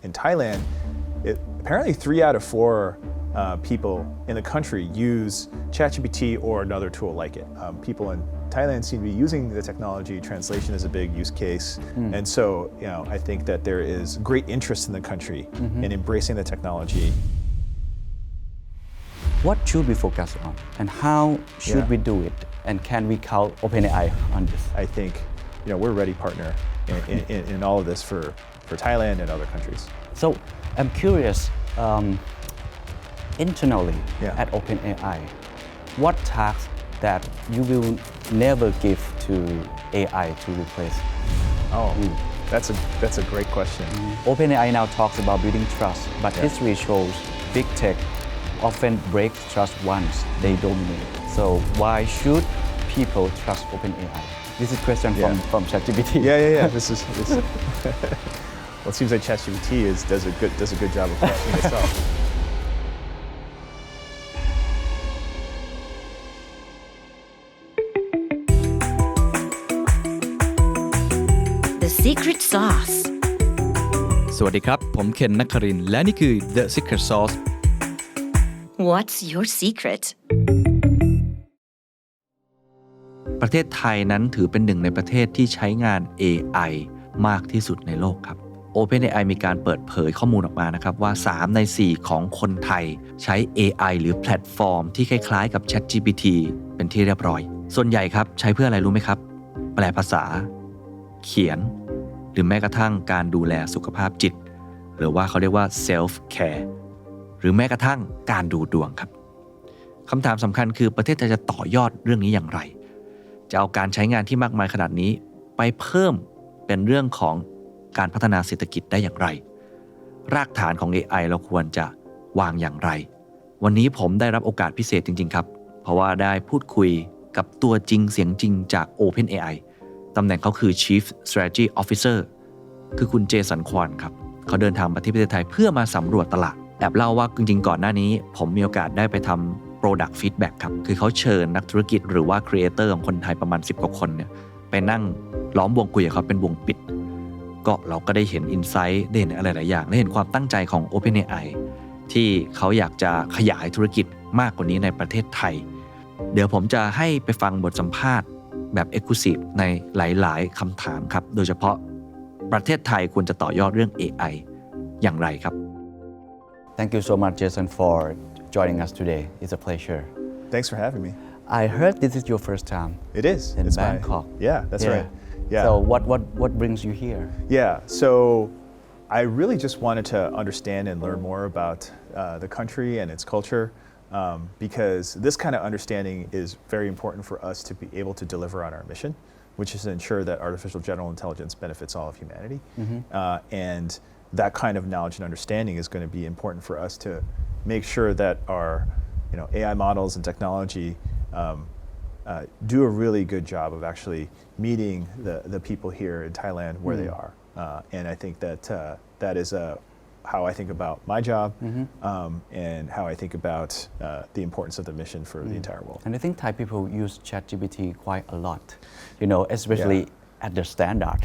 in Thailand, apparently 3 out of 4 people in the country use ChatGPT or another tool like it. People in Thailand seem to be using the technology. Translation is a big use case. And so, I think that there is great interest in the country in embracing the technology. What should we focus on and how should we do it? And can we count OpenAI on this? I think, we're a ready partner in all of this for Thailand and other countries. So I'm curious, internally at OpenAI, what tasks that you will never give to AI to replace? That's a great question. OpenAI now talks about building trust, but history shows big tech often breaks trust once they dominate. So why should people trust OpenAI? This is a question from ChatGPT. Yeah. This well, it seems like ChatGPT does a good job of answering itself. The Secret Sauce สวัสดีครับผมเคนนักครินทร์และนี่คือ The Secret Sauce What's your secret ประเทศไทยนั้นถือเป็นหนึ่งในประเทศที่ใช้งาน AI มากที่สุดในโลกครับ OpenAI มีการเปิดเผยข้อมูลออกมานะครับว่า3ใน4ของคนไทยใช้ AI หรือแพลตฟอร์มที่คล้ายๆกับ ChatGPT เป็นที่เรียบร้อยส่วนใหญ่ครับใช้เพื่ออะไรรู้ไหมครับแปลภาษาเขียนหรือแม้กระทั่งการดูแลสุขภาพจิตหรือว่าเขาเรียกว่า self care หรือแม้กระทั่งการดูดวงครับคำถามสำคัญคือประเทศไทยจะต่อยอดเรื่องนี้อย่างไรจะเอาการใช้งานที่มากมายขนาดนี้ไปเพิ่มเป็นเรื่องของการพัฒนาเศรษฐกิจได้อย่างไรรากฐานของ AI เราควรจะวางอย่างไรวันนี้ผมได้รับโอกาสพิเศษจริงๆครับเพราะว่าได้พูดคุยกับตัวจริงเสียงจริงจาก OpenAI ตำแหน่งเขาคือ Chief Strategy Officer คือคุณเจสันควอนครับเขาเดินทางมาที่ประเทศไทยเพื่อมาสำรวจตลาดแอบเล่าว่าจริงๆก่อนหน้านี้ผมมีโอกาสได้ไปทำ Product Feedback ครับคือเขาเชิญนักธุรกิจหรือว่า Creator ของคนไทยประมาณ10กว่าคนเนี่ยไปนั่งล้อมวงคุยกับเขาเป็นวงปิดก็เราก็ได้เห็น Insight ได้เห็นอะไรหลายอย่างได้เห็นความตั้งใจของ OpenAI ที่เขาอยากจะขยายธุรกิจมากกว่านี้ในประเทศไทยเดี๋ยวผมจะให้ไปฟังบทสัมภาษณ์แบบ Exclusive ในหลายๆคำถามครับโดยเฉพาะประเทศไทยควรจะต่อยอดเรื่อง AI อย่างไรครับ Thank you so much Jason for joining us today. It's a pleasure. Thanks for having me. I heard this is your first time. It is. In it's Bangkok. That's right. Yeah. So what brings you here? Yeah. So I really just wanted to understand and learn more about the country and its culture. Because this kind of understanding is very important for us to be able to deliver on our mission, which is to ensure that artificial general intelligence benefits all of humanity. And that kind of knowledge and understanding is going to be important for us to make sure that our AI models and technology do a really good job of actually meeting the people here in Thailand where they are. And I think that that is how I think about my job and how I think about the importance of the mission for the entire world. And I think Thai people use ChatGPT quite a lot, especially at the standard.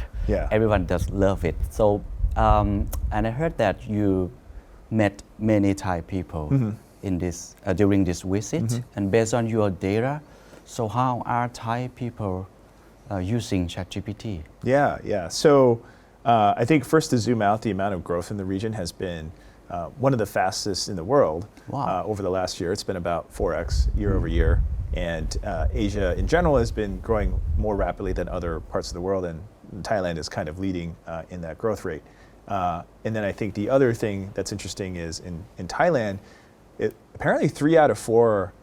Everyone does love it. So, and I heard that you met many Thai people in this during this visit, and based on your data, so how are Thai people using ChatGPT? Yeah. So. I think first to zoom out, the amount of growth in the region has been one of the fastest in the world over the last year. It's been about 4x year over year. And Asia in general has been growing more rapidly than other parts of the world. And Thailand is kind of leading in that growth rate. And then I think the other thing that's interesting is in Thailand, apparently 3 out of 4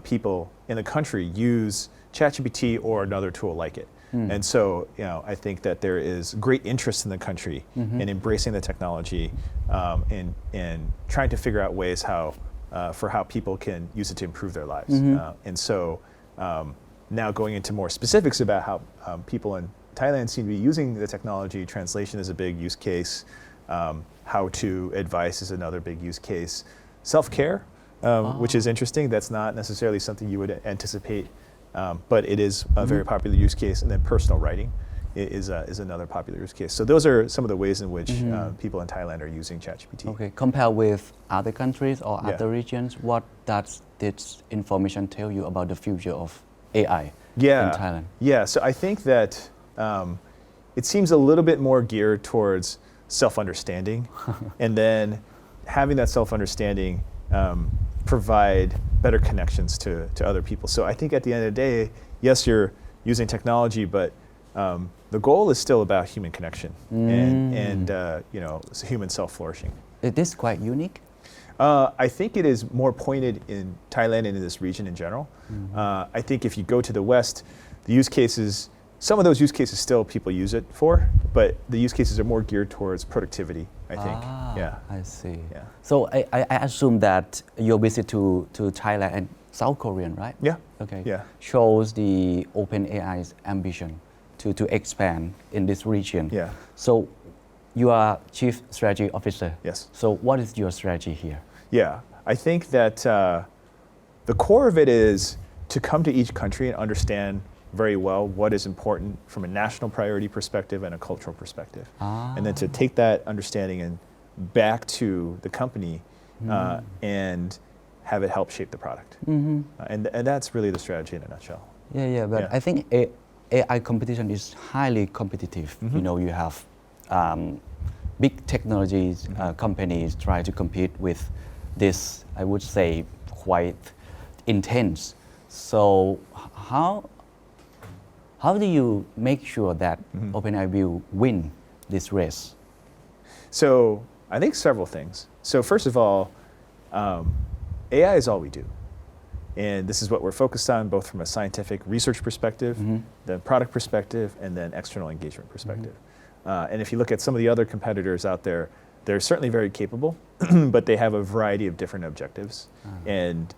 people in the country use ChatGPT or another tool like it. And so, I think that there is great interest in the country in embracing the technology and trying to figure out ways for how people can use it to improve their lives. And so, now going into more specifics about how people in Thailand seem to be using the technology, translation is a big use case, how to advice is another big use case, self-care, which is interesting. That's not necessarily something you would anticipate. But it is a very popular use case, and then personal writing is another popular use case. So those are some of the ways in which people in Thailand are using ChatGPT. Okay, compare with other countries or Yeah. other regions, what does this information tell you about the future of AI Yeah. in Thailand? Yeah, so I think that it seems a little bit more geared towards self-understanding, and then having that self-understanding provide better connections to other people. So I think at the end of the day, yes, you're using technology, but the goal is still about human connection and human self-flourishing. Is this quite unique? I think it is more pointed in Thailand and in this region in general. I think if you go to the West, the use cases, some of those use cases still people use it for, but the use cases are more geared towards productivity, I think. Yeah. I see. Yeah. So I assume that your visit to Thailand and South Korean, right? Yeah. Okay. Yeah. Shows the OpenAI's ambition to expand in this region. Yeah. So you are Chief Strategy Officer. Yes. So what is your strategy here? Yeah. I think that the core of it is to come to each country and understand very well what is important from a national priority perspective and a cultural perspective. And then to take that understanding and back to the company and have it help shape the product. And that's really the strategy in a nutshell. Yeah, but Yeah. I think AI competition is highly competitive. You know, you have big technologies companies try to compete with this, I would say, quite intense. So how do you make sure that OpenAI will win this race? So I think several things. So first of all, AI is all we do. And this is what we're focused on, both from a scientific research perspective, the product perspective, and then external engagement perspective. And if you look at some of the other competitors out there, they're certainly very capable, but they have a variety of different objectives and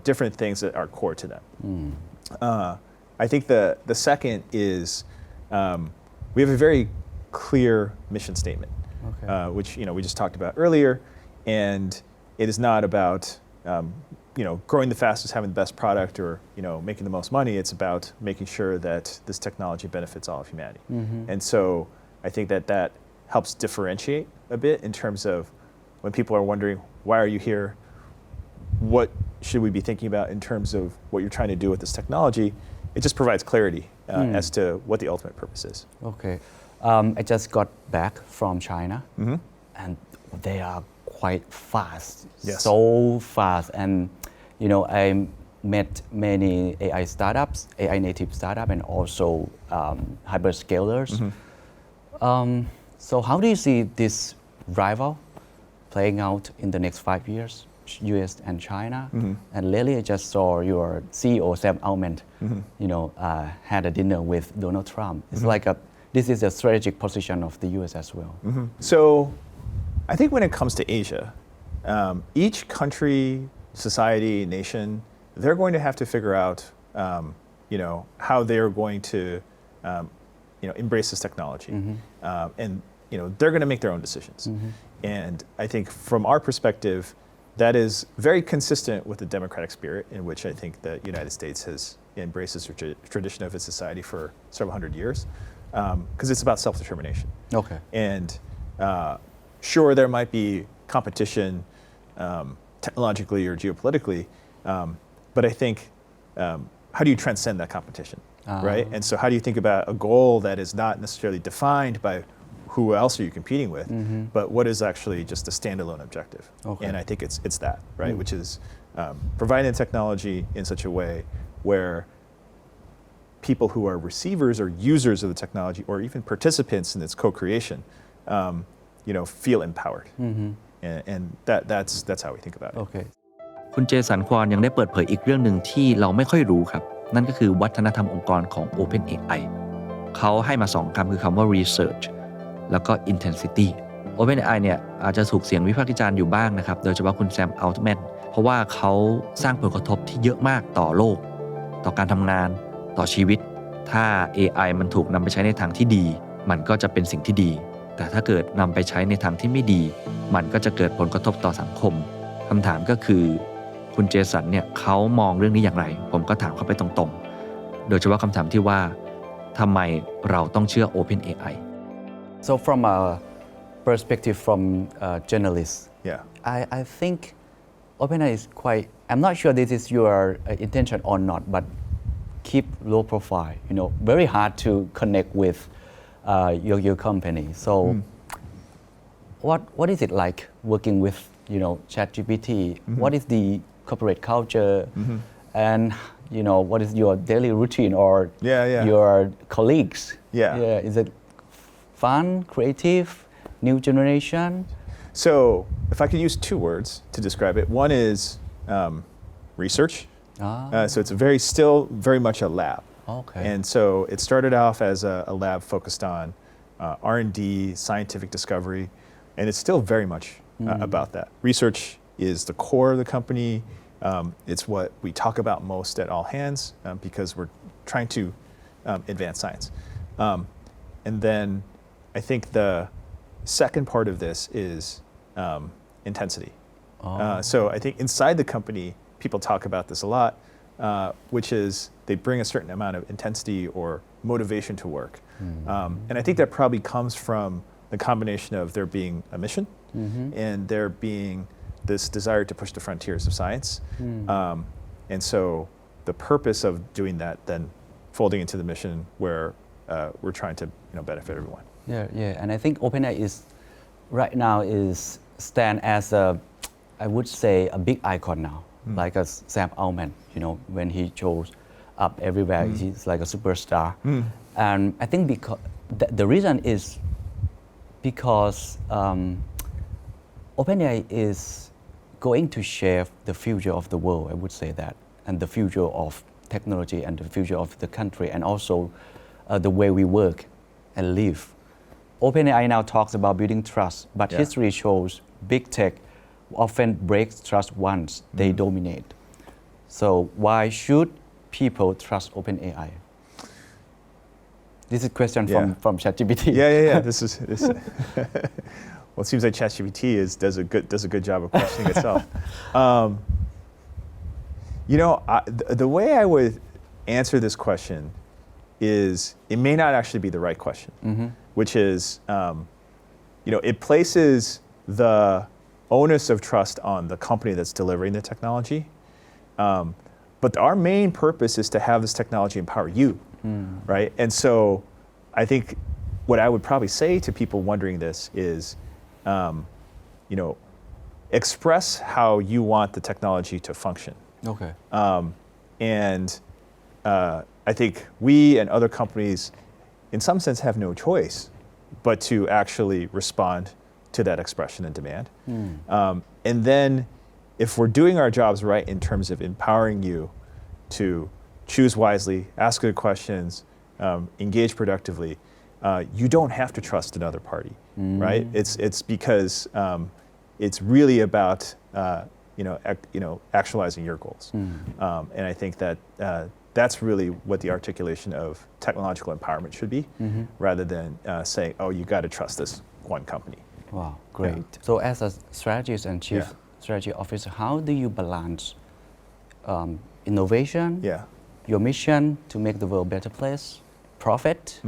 different things that are core to them. I think the second is we have a very clear mission statement, which we just talked about earlier, and it is not about growing the fastest, having the best product, or making the most money. It's about making sure that this technology benefits all of humanity. And so I think that helps differentiate a bit in terms of when people are wondering, why are you here? What should we be thinking about in terms of what you're trying to do with this technology? It just provides clarity as to what the ultimate purpose is. Okay. I just got back from China, and they are quite fast, Yes. so fast. And I met many AI startups, AI native startups, and also hyperscalers. So how do you see this rival playing out in the next 5 years? US and China, and lately I just saw your CEO Sam Altman, had a dinner with Donald Trump. It's like this is a strategic position of the US as well. So I think when it comes to Asia, each country, society, nation, they're going to have to figure out, how they're going to, embrace this technology, and they're going to make their own decisions. And I think from our perspective, that is very consistent with the democratic spirit in which I think the United States has embraced this tradition of its society for several hundred years, because it's about self-determination. Okay. And sure, there might be competition technologically or geopolitically, but I think how do you transcend that competition, right? And so how do you think about a goal that is not necessarily defined by who else are you competing with, but what is actually just a standalone objective? Okay. And I think it's that, right? Which is providing technology in such a way where people who are receivers or users of the technology, or even participants in its co-creation, feel empowered. And that's how we think about it. Okay. คุณเจสันควอนยังได้เปิดเผยอีกเรื่องหนึ่งที่เราไม่ค่อยรู้ครับ นั่นก็คือวัฒนธรรมองค์กรของ OpenAI เขาให้มา2คำคือคำว่า research แล้วก็ intensity OpenAI เนี่ยอาจจะถูกเสียงวิพากษ์วิจารณ์อยู่บ้างนะครับโดยเฉพาะคุณแซมอัลต์แมนเพราะว่าเขาสร้างผลกระทบที่เยอะมากต่อโลกต่อการทำงานต่อชีวิตถ้า AI มันถูกนำไปใช้ในทางที่ดีมันก็จะเป็นสิ่งที่ดีแต่ถ้าเกิดนำไปใช้ในทางที่ไม่ดีมันก็จะเกิดผลกระทบต่อสังคมคำถามก็คือคุณเจสันเนี่ยเขามองเรื่องนี้อย่างไรผมก็ถามเขาไปตรงๆโดยเฉพาะคำถามที่ว่า ทำไมเราต้องเชื่อ OpenAI So from a perspective from journalists, Yeah. I think OpenAI is quite. I'm not sure this is your intention or not, but keep low profile. Very hard to connect with your company. So, what is it like working with ChatGPT? What is the corporate culture? And what is your daily routine or your colleagues? Yeah. Is it fun, creative, new generation? So if I could use two words to describe it, one is research. So it's still very much a lab. Okay. And so it started off as a lab focused on R&D, scientific discovery, and it's still very much about that. Research is the core of the company. It's what we talk about most at all hands because we're trying to advance science. And then I think the second part of this is intensity. So I think inside the company, people talk about this a lot, which is they bring a certain amount of intensity or motivation to work. And I think that probably comes from the combination of there being a mission and there being this desire to push the frontiers of science. And so the purpose of doing that then folding into the mission where we're trying to benefit everyone. Yeah, and I think OpenAI is right now stand as I would say a big icon now, like a Sam Altman. When he shows up everywhere, he's like a superstar. And I think because the reason is because OpenAI is going to shape the future of the world. I would say that, and the future of technology and the future of the country, and also the way we work and live. OpenAI now talks about building trust, but history shows big tech often breaks trust once they dominate. So why should people trust OpenAI? This is a question from ChatGPT. Yeah. This well, it seems like ChatGPT does a good job of questioning itself. The way I would answer this question is it may not actually be the right question, which is, it places the onus of trust on the company that's delivering the technology. But our main purpose is to have this technology empower you, right? And so I think what I would probably say to people wondering this is, express how you want the technology to function. Okay. And I think we and other companies, in some sense, have no choice but to actually respond to that expression and demand. And then if we're doing our jobs right in terms of empowering you to choose wisely, ask good questions, engage productively, you don't have to trust another party, right? It's because it's really about actualizing your goals. And I think that that's really what the articulation of technological empowerment should be, rather than saying, oh, you got to trust this one company. Wow, great. So as a strategist and chief strategy officer, how do you balance innovation, your mission to make the world a better place, profit,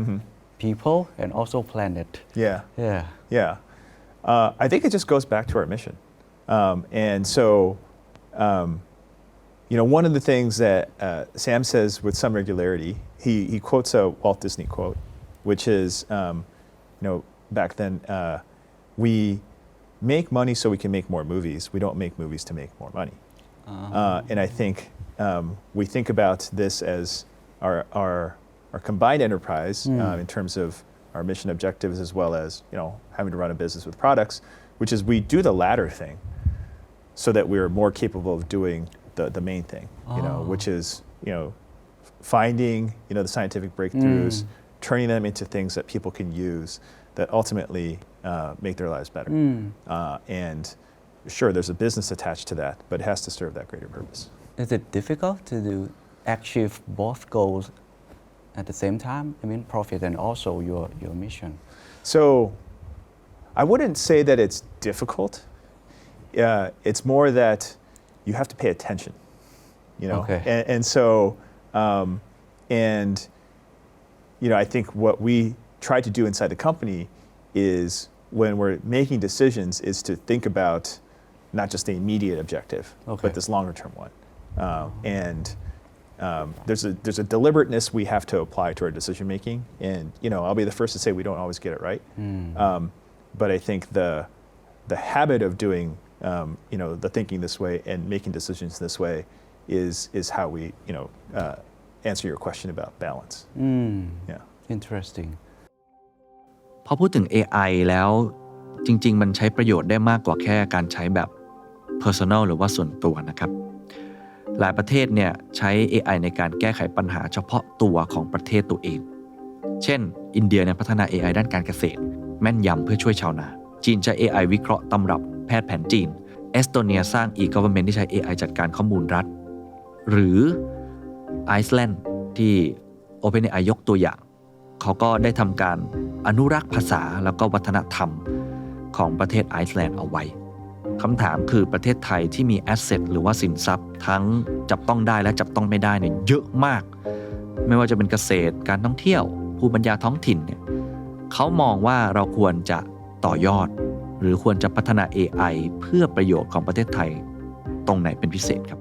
people, and also planet? Yeah. I think it just goes back to our mission. And so, one of the things that Sam says with some regularity, he quotes a Walt Disney quote, which is, back then, we make money so we can make more movies. We don't make movies to make more money. And I think we think about this as our combined enterprise in terms of our mission objectives, as well as having to run a business with products, which is we do the latter thing so that we're more capable of doing the main thing, which is finding the scientific breakthroughs, turning them into things that people can use that ultimately make their lives better. And sure, there's a business attached to that, but it has to serve that greater purpose. Is it difficult to achieve both goals at the same time? I mean, profit and also your mission. So I wouldn't say that it's difficult. It's more that you have to pay attention, Okay. And so, I think what we try to do inside the company is when we're making decisions is to think about not just the immediate objective, but this longer term one. And there's a deliberateness we have to apply to our decision making. And I'll be the first to say we don't always get it right. But I think the habit of doing the thinking this way and making decisions this way is how we answer your question about balance. Yeah. Interesting. พอพูดถึง AI แล้วจริงๆมันใช้ประโยชน์ได้มากกว่าแค่การใช้แบบ personal หรือว่าส่วนตัวนะครับหลายประเทศเนี่ยใช้ AI ในการแก้ไขปัญหาเฉพาะตัวของประเทศตัวเองเช่นอินเดียเนี่ยพัฒนา AI ด้านการเกษตรแม่นยำเพื่อช่วยชาวนาจีนใช้ AI วิเคราะห์ตำรับแพทย์แผนจีนเอสโตเนียสร้าง e-government ที่ใช้ AI จัดการข้อมูลรัฐหรือไอซ์แลนด์ที่ OpenAI ยกตัวอย่างเขาก็ได้ทำการอนุรักษ์ภาษาแล้วก็วัฒนธรรมของประเทศไอซ์แลนด์เอาไว้คำถามคือประเทศไทยที่มีแอสเซทหรือว่าสินทรัพย์ทั้งจับต้องได้และจับต้องไม่ได้เนี่ยเยอะมากไม่ว่าจะเป็นเกษตรการท่องเที่ยวภูมิปัญญาท้องถิ่นเนี่ยเขามองว่าเราควรจะต่อยอดหรือควรจะพัฒนา AI เพื่อประโยชน์ของประเทศไทยตรงไหนเป็นพิเศษครับ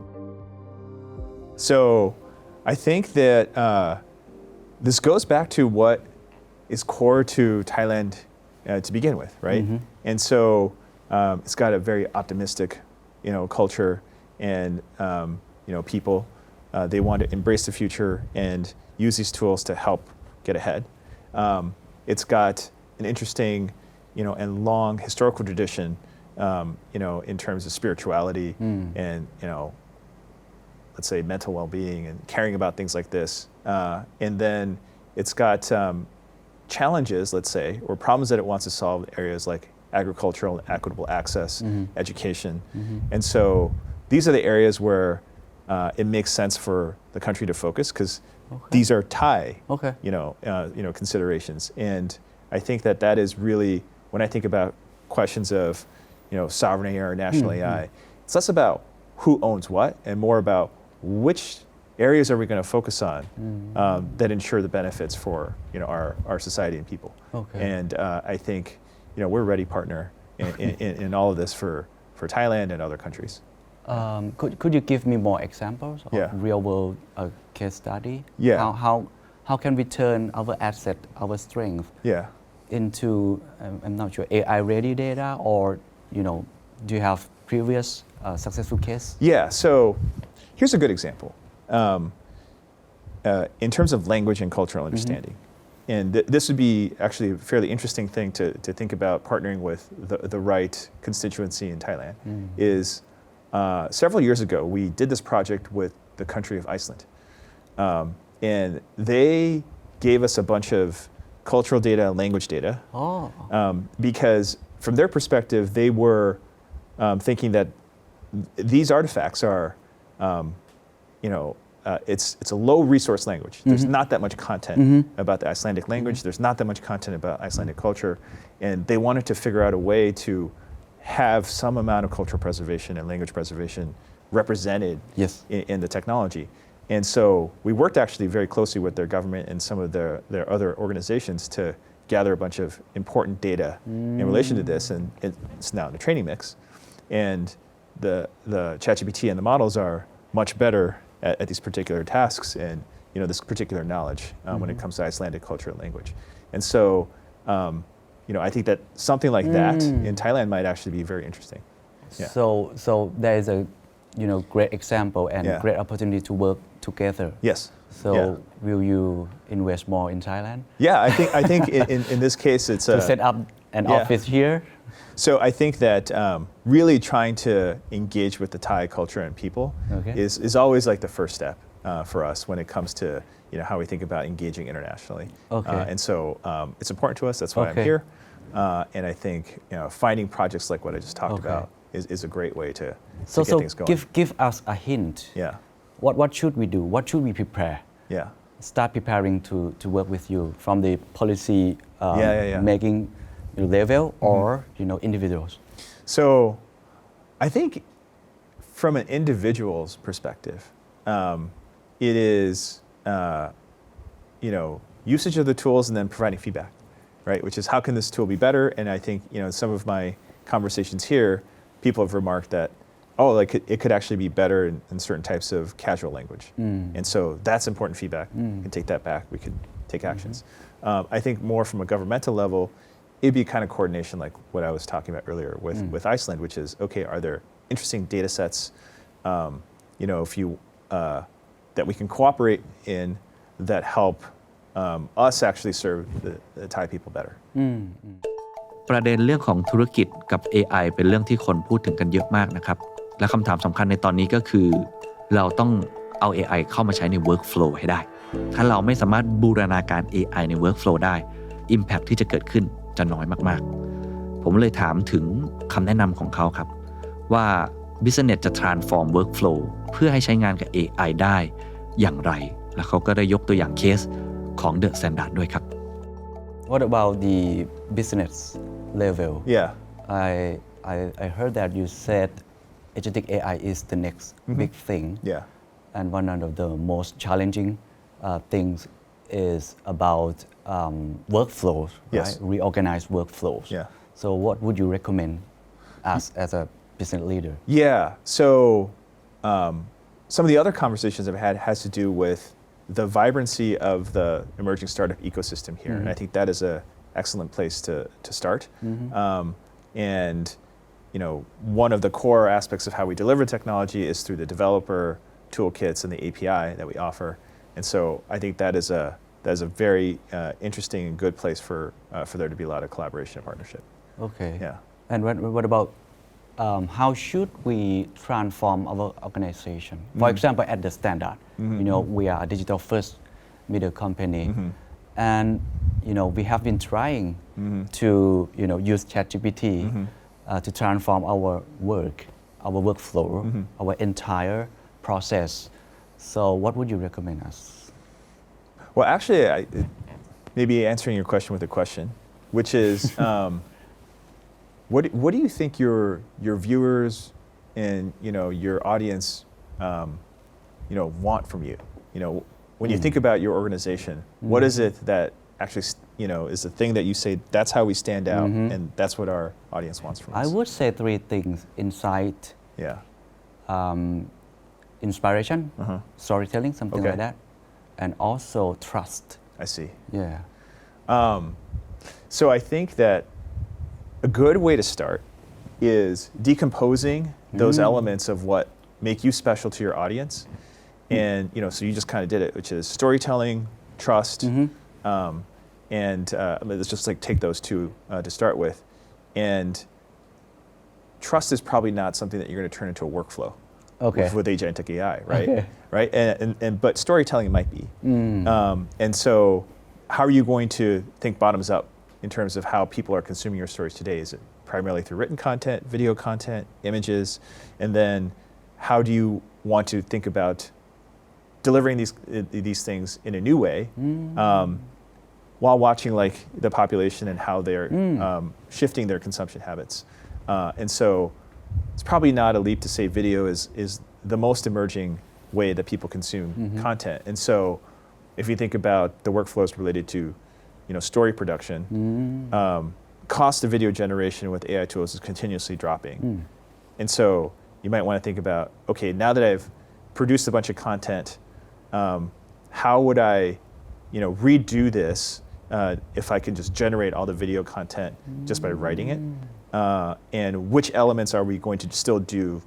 So I think that this goes back to what is core to Thailand to begin with, right? And so it's got a very optimistic, culture and people. They want to embrace the future and use these tools to help get ahead. It's got an interesting, and long historical tradition, in terms of spirituality and let's say mental well-being and caring about things like this. And then it's got challenges, let's say, or problems that it wants to solve in areas like agricultural and equitable access, education. And so these are the areas where it makes sense for the country to focus because these are Thai, considerations. And I think that is really, when I think about questions of, sovereignty or national AI, it's less about who owns what and more about which areas are we going to focus on that ensure the benefits for our society and people. And I think we're a ready partner in all of this for Thailand and other countries. Could you give me more examples of real world case study? How can we turn our asset, our strength into I'm not sure AI ready data or do you have previous successful case? Yeah, so here's a good example. In terms of language and cultural understanding. And this would be actually a fairly interesting thing to think about partnering with the right constituency in Thailand is several years ago, we did this project with the country of Iceland. And they gave us a bunch of cultural data, language data, because from their perspective, they were thinking that these artifacts are, it's a low resource language. There's not that much content about the Icelandic language. There's not that much content about Icelandic culture. And they wanted to figure out a way to have some amount of cultural preservation and language preservation represented in the technology. And so we worked actually very closely with their government and some of their other organizations to gather a bunch of important data in relation to this. And it's now in the training mix. And the ChatGPT and the models are much better at these particular tasks and this particular knowledge when it comes to Icelandic culture and language. And so I think that something like that in Thailand might actually be very interesting. Yeah. So there is a great example and great opportunity to work together. Yes. So will you invest more in Thailand? Yeah, I think in this case it's to set up an office here. So I think that really trying to engage with the Thai culture and people is always like the first step for us when it comes to how we think about engaging internationally. And so it's important to us. That's why I'm here. And I think finding projects like what I just talked about is a great way to get things going. Give us a hint. Yeah. What should we do? What should we prepare? Yeah. Start preparing to work with you from the policy making level or individuals. So I think from an individual's perspective, it is usage of the tools and then providing feedback, right? Which is how can this tool be better? And I think some of my conversations here, people have remarked that it could actually be better in certain types of casual language, and so that's important feedback. We can take that back. We could take actions. I think more from a governmental level, it'd be kind of coordination like what I was talking about earlier with Iceland, which is okay. Are there interesting data sets? If you that we can cooperate in that help us actually serve the Thai people better. ประเด็นเรื่องของธุรกิจกับ AI เป็นเรื่องที่คนพูดถึงกันเยอะมากนะครับและคำถามสำคัญในตอนนี้ก็คือเราต้องเอา AI เข้ามาใช้ใน workflow ให้ได้ถ้าเราไม่สามารถบูรณาการ AI ใน workflow ได้ impact ที่จะเกิดขึ้นจะน้อยมากๆผมเลยถามถึงคำแนะนำของเขาครับว่า business จะ transform workflow เพื่อให้ใช้งานกับ AI ได้อย่างไรและเขาก็ได้ยกตัวอย่างเคสของ The Standard ด้วยครับ What about the business level? Yeah. I heard that you said agentic AI is the next big thing. Yeah. And one of the most challenging things is about workflows, Yes. right? Reorganized workflows. Yeah. So what would you recommend us as a business leader? Yeah. So some of the other conversations I've had has to do with the vibrancy of the emerging startup ecosystem here. And I think that is an excellent place to start. And one of the core aspects of how we deliver technology is through the developer toolkits and the API that we offer. And so I think that is a very interesting and good place for there to be a lot of collaboration and partnership. Okay. Yeah. And what about how should we transform our organization? For example, at the Standard, we are a digital first media company, and we have been trying to use ChatGPT to transform our work, our workflow, our entire process. So, what would you recommend us? Well, actually, maybe answering your question with a question, which is. What do you think your viewers and your audience want from you? When you think about your organization, what is it that actually is the thing that you say that's how we stand out and that's what our audience wants from us? I would say three things: insight, inspiration, storytelling, something like that, and also trust. I see. Yeah. So I think that a good way to start is decomposing those elements of what make you special to your audience. And, so you just kind of did it, which is storytelling, trust, and let's just take those two to start with. And trust is probably not something that you're going to turn into a workflow with agentic AI, right? Okay. Right? But storytelling might be. And so how are you going to think bottoms up in terms of how people are consuming your stories today? Is it primarily through written content, video content, images? And then how do you want to think about delivering these things in a new way while watching the population and how they're shifting their consumption habits? And so it's probably not a leap to say video is the most emerging way that people consume content. And so if you think about the workflows related to story production, cost of video generation with AI tools is continuously dropping. And so you might want to think about, okay, now that I've produced a bunch of content, how would I, redo this if I can just generate all the video content just by writing it? And which elements are we going to still do,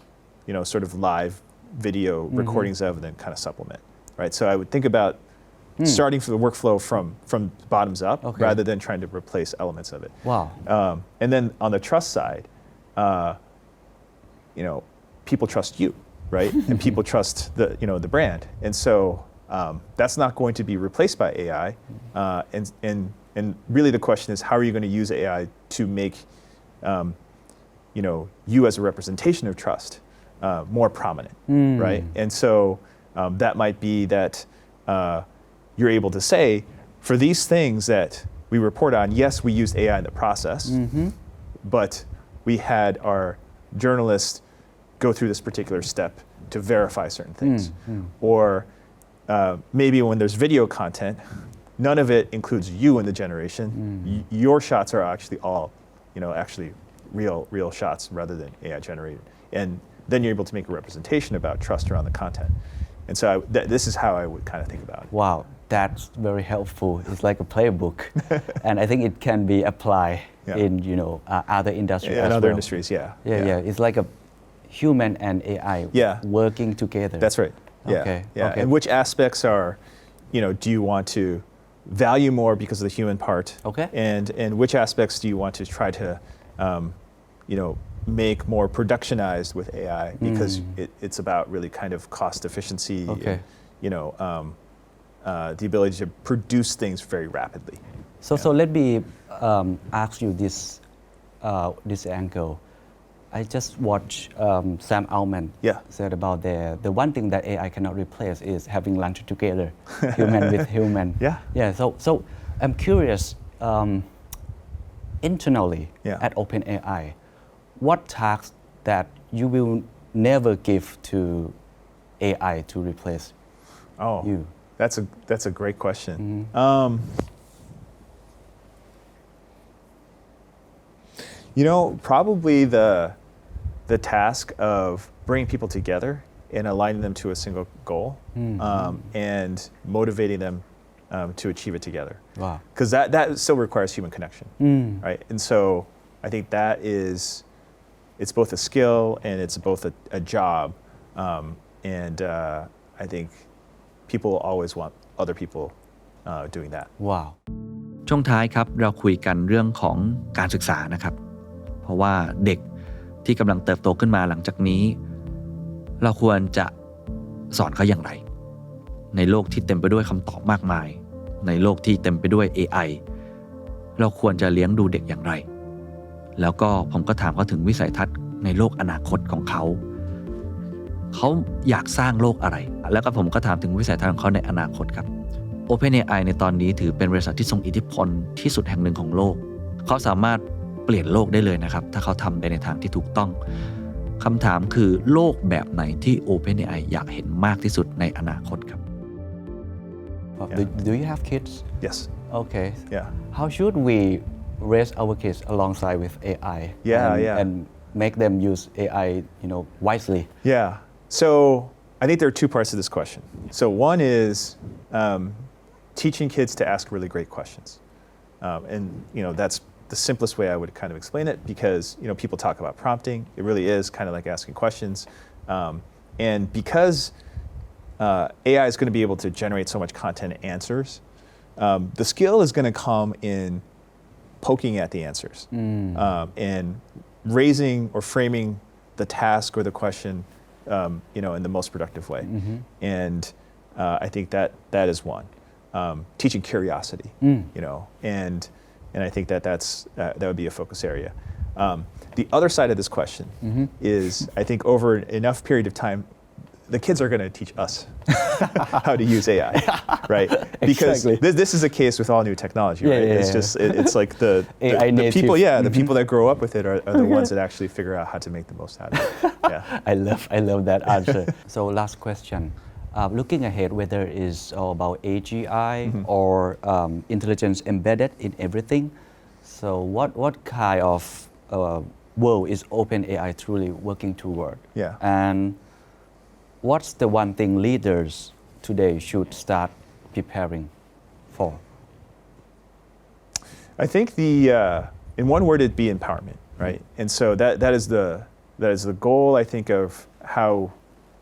sort of live video recordings of and then kind of supplement, right? So I would think about starting for the workflow from bottoms up rather than trying to replace elements of it. Wow. And then on the trust side, people trust you, right? And people trust the brand. And so that's not going to be replaced by AI. And really the question is, how are you going to use AI to make you as a representation of trust more prominent, right? And so that might be that you're able to say, for these things that we report on, yes, we used AI in the process, but we had our journalists go through this particular step to verify certain things. Or maybe when there's video content, none of it includes you in the generation. Your shots are actually all, actually real shots rather than AI generated. And then you're able to make a representation about trust around the content. And so this is how I would kind of think about it. Wow, that's very helpful. It's like a playbook, and I think it can be applied in other industries. In other industries, yeah. It's like a human and AI working together. That's right. Yeah. Okay. And which aspects are, do you want to value more because of the human part? Okay. And which aspects do you want to try to, make more productionized with AI because it's about really kind of cost efficiency. Okay. And, the ability to produce things very rapidly. So let me ask you this angle. I just watched Sam Altman said about the one thing that AI cannot replace is having lunch together, human with human. Yeah. So I'm curious, internally at OpenAI, what tasks that you will never give to AI to replace you? That's a great question. Probably the task of bringing people together and aligning them to a single goal and motivating them to achieve it together. Wow. Because that still requires human connection, right? And so I think that it's both a skill and it's both a job. And I think people always want other people doing that. Wow. ช่วงท้ายครับเราคุยกันเรื่องของการศึกษานะครับเพราะว่าเด็กที่กำลังเติบโตขึ้นมาหลังจากนี้เราควรจะสอนเขาอย่างไรในโลกที่เต็มไปด้วยคำตอบมากมายในโลกที่เต็มไปด้วย AI เราควรจะเลี้ยงดูเด็กอย่างไรแล้วก็ผมก็ถามเขาถึงวิสัยทัศน์ในโลกอนาคตของเขาอยากสร้างโลกอะไรแล้วก็ผมก็ถามถึงวิสัยทัศน์ของเขาในอนาคตครับ OpenAI ในตอนนี้ถือเป็นบริษัทที่ทรงอิทธิพลที่สุดแห่งหนึ่งของโลกเขาสามารถเปลี่ยนโลกได้เลยนะครับถ้าเขาทำในทางที่ถูกต้องคำถามคือโลกแบบไหนที่ OpenAI อยากเห็นมากที่สุดในอนาคตครับ Do you have kids? Yes. Okay. Yeah. How should we raise our kids alongside with AI? And make them use AI, wisely. Yeah. So I think there are two parts to this question. So one is teaching kids to ask really great questions, and that's the simplest way I would kind of explain it because people talk about prompting. It really is kind of like asking questions, and because AI is going to be able to generate so much content and answers, the skill is going to come in poking at the answers and raising or framing the task or the question, in the most productive way. And I think that is one. Teaching curiosity, and I think that would be a focus area. The other side of this question is, I think over enough period of time, the kids are going to teach us how to use AI, right? Because this is a case with all new technology, right? It's just it's like the people, the people that grow up with it are the ones that actually figure out how to make the most out of it. Yeah. I love that answer. So last question. Looking ahead, whether it's all about AGI or intelligence embedded in everything, so what kind of world is OpenAI truly working toward? Yeah. And what's the one thing leaders today should start preparing for? I think in one word, it'd be empowerment, right? And so that is the goal. I think of how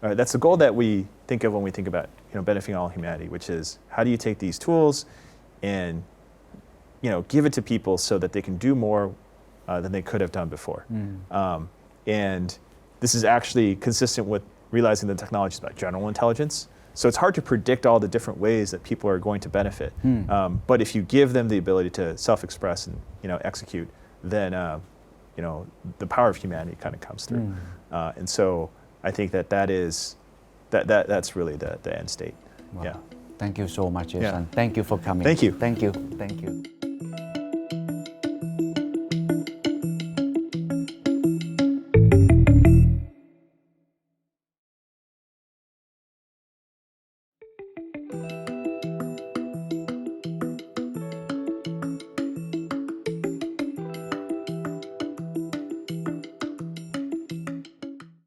that's the goal that we think of when we think about benefiting all humanity, which is how do you take these tools and give it to people so that they can do more than they could have done before. And this is actually consistent with realizing the technology is about general intelligence. So it's hard to predict all the different ways that people are going to benefit. But if you give them the ability to self-express and execute, then the power of humanity kind of comes through. And so I think that's really the end state. Wow. Yeah. Thank you so much, Jason. Thank you for coming. Thank you. Thank you.